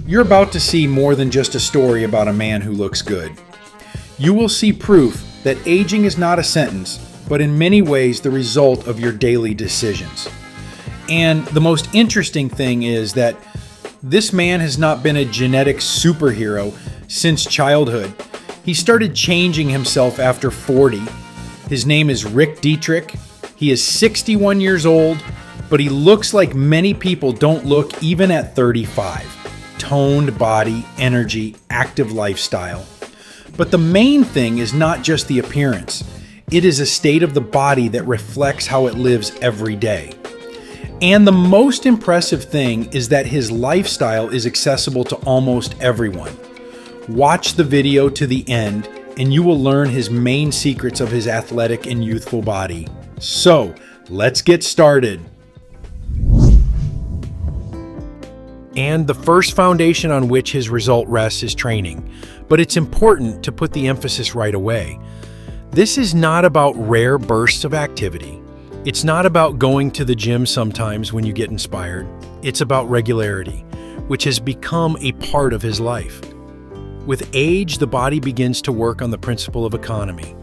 You're about to see more than just a story about a man who looks good. You will see proof that aging is not a sentence, but in many ways the result of your daily decisions. And the most interesting thing is that this man has not been a genetic superhero since childhood. He started changing himself after 40. His name is Dietrich. He is 61 years old, but he looks like many people don't look even at 35. Toned body, energy, active lifestyle. But the main thing is not just the appearance. It is a state of the body that reflects how it lives every day. And the most impressive thing is that his lifestyle is accessible to almost everyone. Watch the video to the end and you will learn his main secrets of his athletic and youthful body. So, let's get started. And the first foundation on which his result rests is training. But it's important to put the emphasis right away. This is not about rare bursts of activity. It's not about going to the gym sometimes when you get inspired. It's about regularity, which has become a part of his life. With age, the body begins to work on the principle of economy.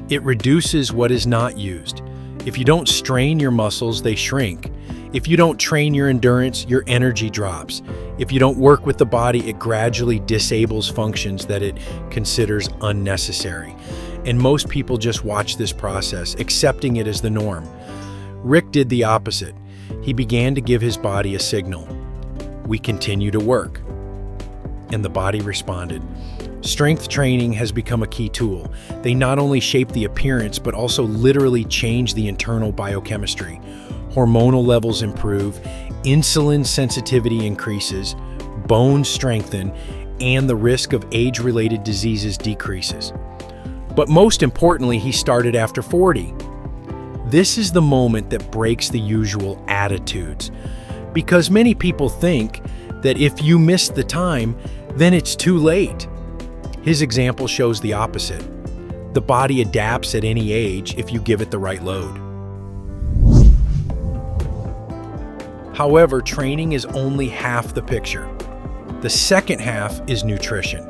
It reduces what is not used. If you don't strain your muscles, they shrink. If you don't train your endurance, your energy drops. If you don't work with the body, it gradually disables functions that it considers unnecessary. And most people just watch this process, accepting it as the norm. Rick did the opposite. He began to give his body a signal. We continue to work. And the body responded. Strength training has become a key tool. They not only shape the appearance, but also literally change the internal biochemistry. Hormonal levels improve, insulin sensitivity increases, bones strengthen, and the risk of age-related diseases decreases. But most importantly, he started after 40. This is the moment that breaks the usual attitudes, because many people think that if you miss the time, then it's too late. His example shows the opposite. The body adapts at any age if you give it the right load. However, training is only half the picture. The second half is nutrition.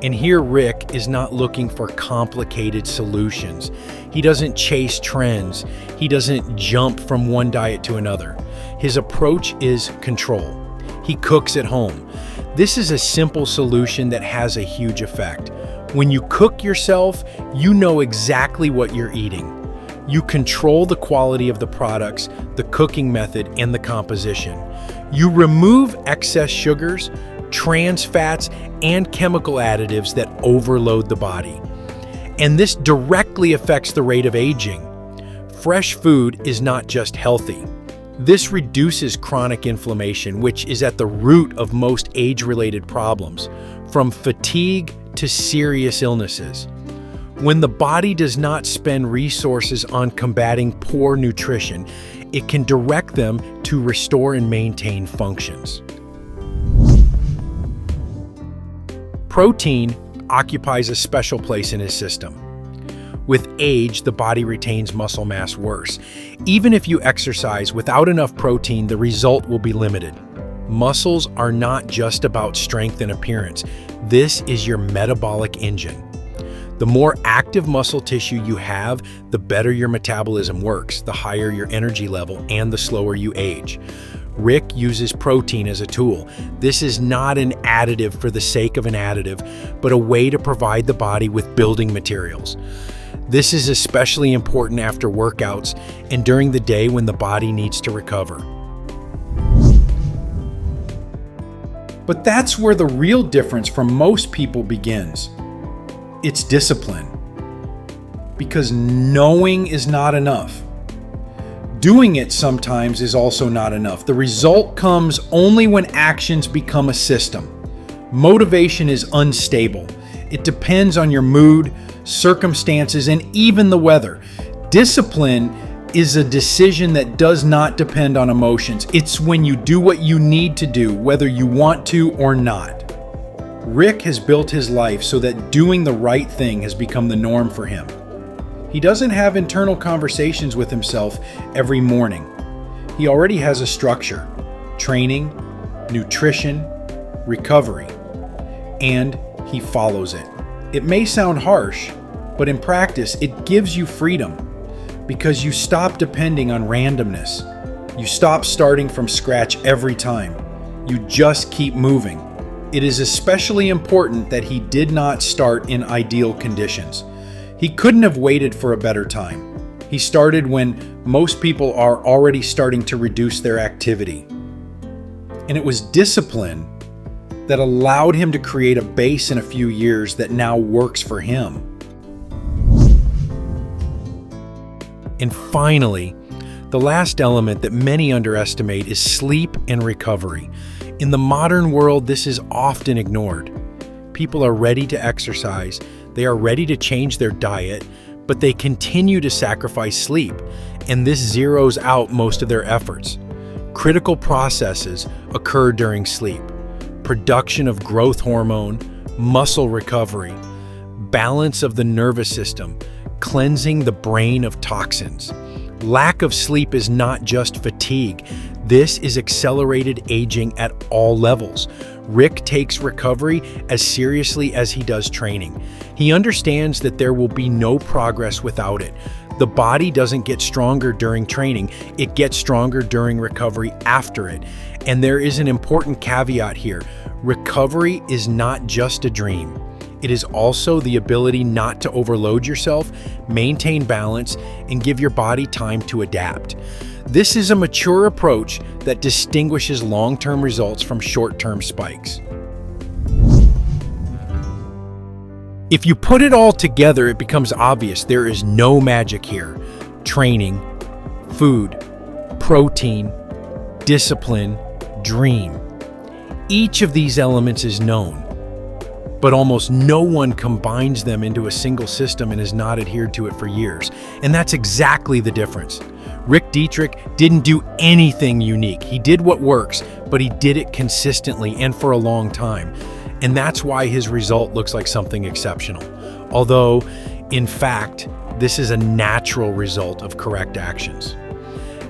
And here Rick is not looking for complicated solutions. He doesn't chase trends. He doesn't jump from one diet to another. His approach is control. He cooks at home. This is a simple solution that has a huge effect. When you cook yourself, you know exactly what you're eating. You control the quality of the products, the cooking method, and the composition. You remove excess sugars, trans fats, and chemical additives that overload the body. And this directly affects the rate of aging. Fresh food is not just healthy. This reduces chronic inflammation, which is at the root of most age-related problems, from fatigue to serious illnesses. When the body does not spend resources on combating poor nutrition, it can direct them to restore and maintain functions. Protein occupies a special place in his system. With age, the body retains muscle mass worse. Even if you exercise without enough protein, the result will be limited. Muscles are not just about strength and appearance. This is your metabolic engine. The more active muscle tissue you have, the better your metabolism works, the higher your energy level, and the slower you age. Rick uses protein as a tool. This is not an additive for the sake of an additive, but a way to provide the body with building materials. This is especially important after workouts and during the day when the body needs to recover. But that's where the real difference from most people begins. It's discipline. Because knowing is not enough. Doing it sometimes is also not enough. The result comes only when actions become a system. Motivation is unstable. It depends on your mood, circumstances, and even the weather. Discipline is a decision that does not depend on emotions. It's when you do what you need to do, whether you want to or not. Rick has built his life so that doing the right thing has become the norm for him. He doesn't have internal conversations with himself every morning. He already has a structure: training, nutrition, recovery, and he follows it. It may sound harsh, but in practice, it gives you freedom because you stop depending on randomness. You stop starting from scratch every time. You just keep moving. It is especially important that he did not start in ideal conditions. He couldn't have waited for a better time. He started when most people are already starting to reduce their activity. And it was discipline that allowed him to create a base in a few years that now works for him. And finally, the last element that many underestimate is sleep and recovery. In the modern world, this is often ignored. People are ready to exercise, they are ready to change their diet, but they continue to sacrifice sleep, and this zeroes out most of their efforts. Critical processes occur during sleep: production of growth hormone, muscle recovery, balance of the nervous system, cleansing the brain of toxins. Lack of sleep is not just fatigue. This is accelerated aging at all levels. Rick takes recovery as seriously as he does training. He understands that there will be no progress without it. The body doesn't get stronger during training, it gets stronger during recovery after it. And there is an important caveat here. Recovery is not just a dream. It is also the ability not to overload yourself, maintain balance, and give your body time to adapt. This is a mature approach that distinguishes long-term results from short-term spikes. If you put it all together, it becomes obvious there is no magic here. Training, food, protein, discipline, dream. Each of these elements is known, but almost no one combines them into a single system and has not adhered to it for years. And that's exactly the difference. Rick Dietrich didn't do anything unique. He did what works, but he did it consistently and for a long time. And that's why his result looks like something exceptional. Although, in fact, this is a natural result of correct actions.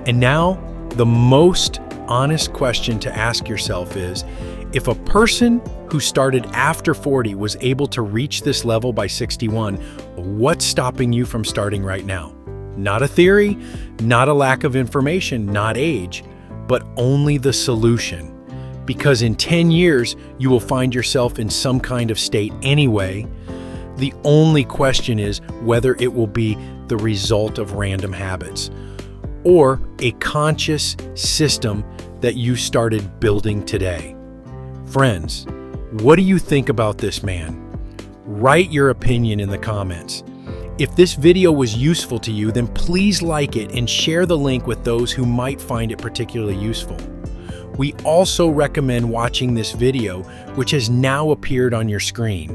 And now, the most honest question to ask yourself is, if a person who started after 40 was able to reach this level by 61, what's stopping you from starting right now? Not a theory, not a lack of information, not age, but only the solution. Because in 10 years, you will find yourself in some kind of state anyway. The only question is whether it will be the result of random habits or a conscious system that you started building today. Friends, what do you think about this man? Write your opinion in the comments. If this video was useful to you, then please like it and share the link with those who might find it particularly useful. We also recommend watching this video, which has now appeared on your screen.